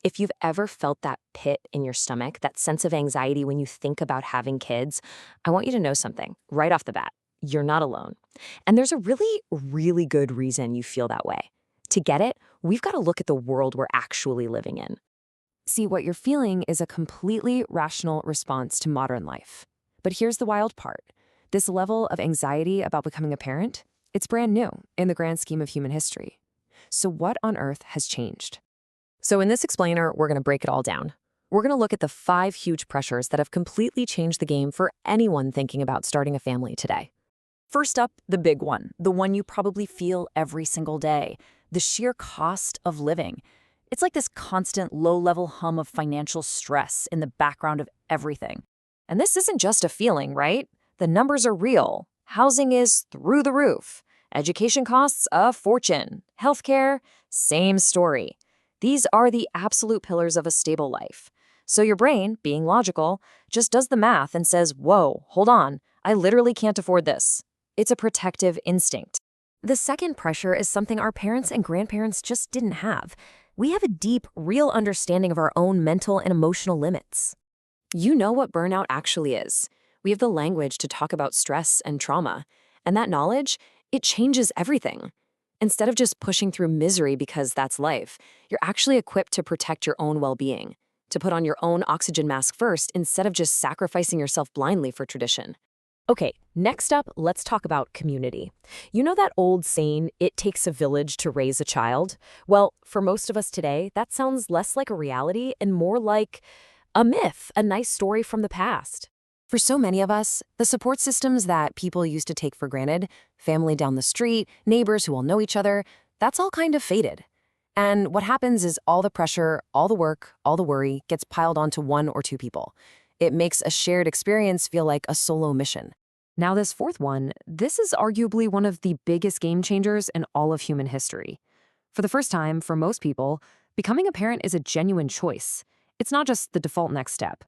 If you've ever felt that pit in your stomach, that sense of anxiety when you think about having kids, I want you to know something right off the bat. You're not alone. And there's a really, really good reason you feel that way. To get it, we've got to look at the world we're actually living in. See, what you're feeling is a completely rational response to modern life. But here's the wild part. This level of anxiety about becoming a parent, it's brand new in the grand scheme of human history. So what on earth has changed? So in this explainer, we're going to break it all down. We're going to look at the 5 huge pressures that have completely changed the game for anyone thinking about starting a family today. First up, the big one, the one you probably feel every single day, the sheer cost of living. It's like this constant low-level hum of financial stress in the background of everything. And this isn't just a feeling, right? The numbers are real. Housing is through the roof. Education costs a fortune. Healthcare, same story. These are the absolute pillars of a stable life. So your brain, being logical, just does the math and says, whoa, hold on, I literally can't afford this. It's a protective instinct. The second pressure is something our parents and grandparents just didn't have. We have a deep, real understanding of our own mental and emotional limits. You know what burnout actually is. We have the language to talk about stress and trauma. And that knowledge, it changes everything. Instead of just pushing through misery because that's life, you're actually equipped to protect your own well-being, to put on your own oxygen mask first instead of just sacrificing yourself blindly for tradition. Okay, next up, let's talk about community. You know that old saying, it takes a village to raise a child? Well, for most of us today, that sounds less like a reality and more like a myth, a nice story from the past. For so many of us, the support systems that people used to take for granted, family down the street, neighbors who all know each other, that's all kind of faded. And what happens is all the pressure, all the work, all the worry gets piled onto 1 or 2 people. It makes a shared experience feel like a solo mission. Now this fourth one, this is arguably one of the biggest game changers in all of human history. For the first time, for most people, becoming a parent is a genuine choice. It's not just the default next step.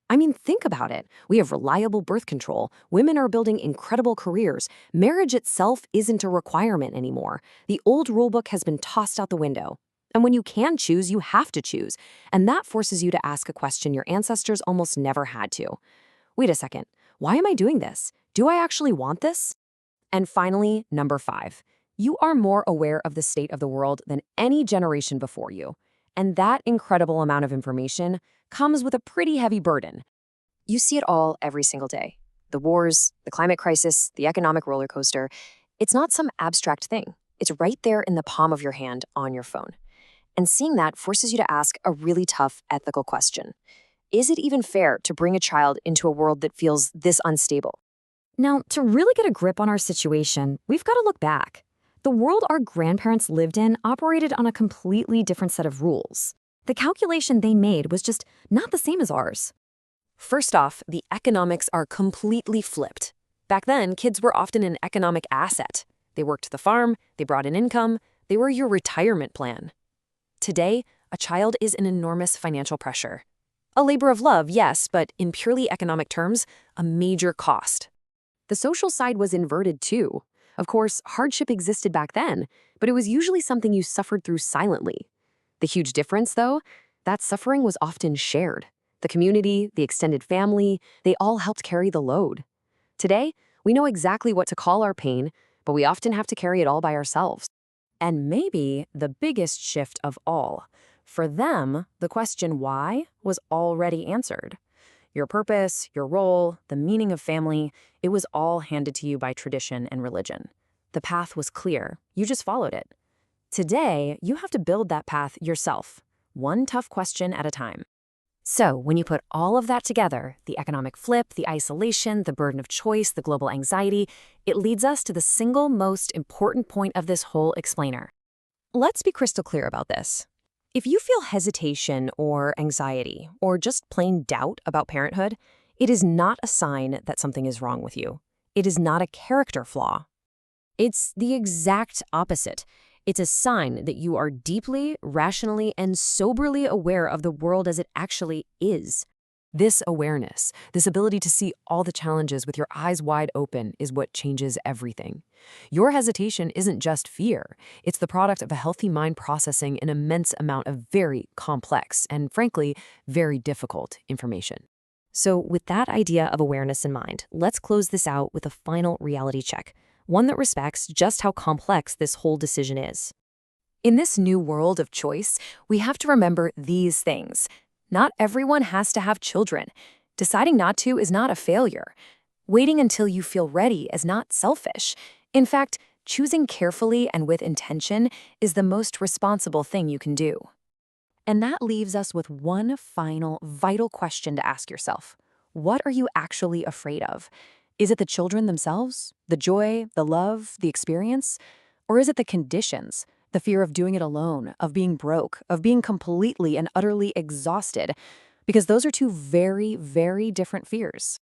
I mean, think about it. We have reliable birth control. Women are building incredible careers. Marriage itself isn't a requirement anymore. The old rulebook has been tossed out the window. And when you can choose, you have to choose. And that forces you to ask a question your ancestors almost never had to. Wait a second. Why am I doing this? Do I actually want this? And finally, number 5. You are more aware of the state of the world than any generation before you. And that incredible amount of information comes with a pretty heavy burden. You see it all every single day. The wars, the climate crisis, the economic roller coaster. It's not some abstract thing. It's right there in the palm of your hand on your phone. And seeing that forces you to ask a really tough ethical question. Is it even fair to bring a child into a world that feels this unstable? Now, to really get a grip on our situation, we've got to look back. The world our grandparents lived in operated on a completely different set of rules. The calculation they made was just not the same as ours. First off, the economics are completely flipped. Back then, kids were often an economic asset. They worked the farm, they brought in income, they were your retirement plan. Today, a child is an enormous financial pressure. A labor of love, yes, but in purely economic terms, a major cost. The social side was inverted too. Of course, hardship existed back then, but it was usually something you suffered through silently. The huge difference, though, that suffering was often shared. The community, the extended family, they all helped carry the load. Today, we know exactly what to call our pain, but we often have to carry it all by ourselves. And maybe the biggest shift of all, for them, the question why was already answered. Your purpose, your role, the meaning of family, it was all handed to you by tradition and religion. The path was clear. You just followed it. Today, you have to build that path yourself, one tough question at a time. So when you put all of that together, the economic flip, the isolation, the burden of choice, the global anxiety, it leads us to the single most important point of this whole explainer. Let's be crystal clear about this. If you feel hesitation or anxiety or just plain doubt about parenthood, it is not a sign that something is wrong with you. It is not a character flaw. It's the exact opposite. It's a sign that you are deeply, rationally, and soberly aware of the world as it actually is. This awareness, this ability to see all the challenges with your eyes wide open, is what changes everything. Your hesitation isn't just fear, it's the product of a healthy mind processing an immense amount of very complex and, frankly, very difficult information. So, with that idea of awareness in mind, let's close this out with a final reality check, one that respects just how complex this whole decision is. In this new world of choice, we have to remember these things. Not everyone has to have children. Deciding not to is not a failure. Waiting until you feel ready is not selfish. In fact, choosing carefully and with intention is the most responsible thing you can do. And that leaves us with one final vital question to ask yourself. What are you actually afraid of? Is it the children themselves, the joy, the love, the experience? Or is it the conditions, the fear of doing it alone, of being broke, of being completely and utterly exhausted? Because those are two very, very different fears.